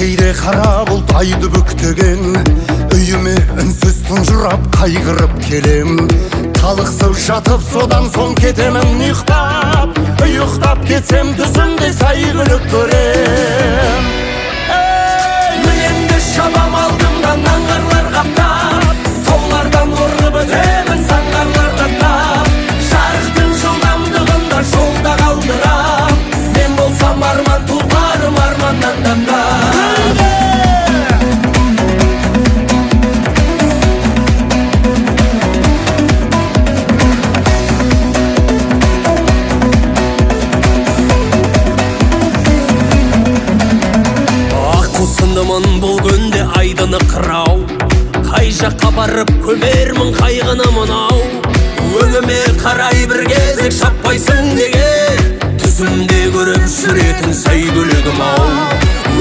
кейде қара бұлт айды бүктеген, үйіме үнсіз тұнжырап қайғырып келем. Талықсып жатып содан соң кетемін ұйықтап, ұйықтап кетсем түсімде сәйгүлік көрем. Мінемді шабам алдымдан аңғарлар қаптап, таулардан ұрып өтемін саңғарлар қаптап. Жарықтың жылдамдығында жолда қалдырам, мен болсам арман тұлпарым арманнан дамдап. Бұл күнде айдыны қырау, қай жаққа барып көмермін қайғыны мынау. Өңіме қарай бір кезек шаппайсың деген, түсімде көріп жүретін сәйгүлігім ау.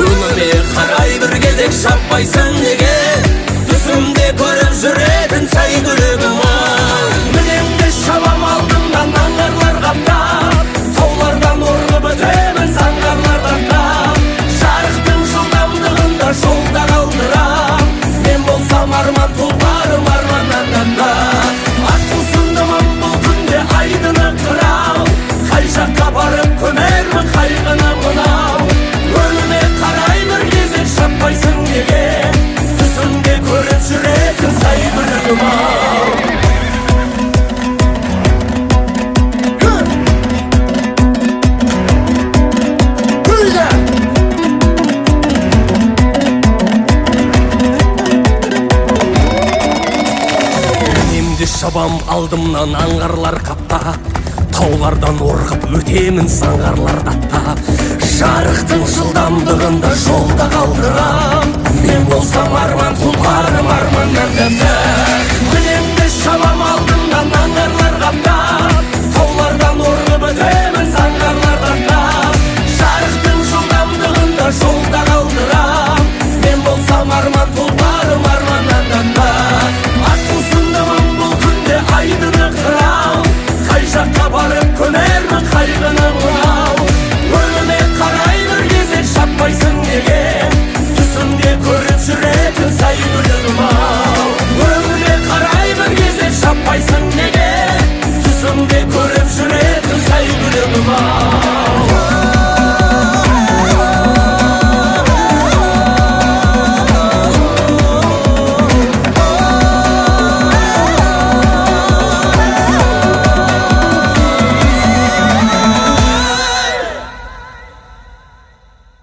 Өңіме қарай бір кезек шаппайсың деген, түсімде көріп жүретін сәйгүлігім ау. Мінемді шабам алдымдан аңғарлар қаптап, таулардан ұрып өтемін саңғарлар қаптап. Жарықтың жылдамдығында жолда қалдырам, мен болсам арман тұлпарым арманнан дамдап. Атқосындымын бұл күнде айдыны қырау, қай жаққа барып көмермін қайғыны мынау. Önüme қарай бір кезек шаппайсың деген, түсімде көріп жүретін сәйгүлігім ау. Шабам алдымнан аңғарлар қаптап, таулардан орғып өтемін саңғарлар даттап. Жарықтың жылдамдығында жолда қалдырам, мен болсам арман тұлпарым арманнан дамдап.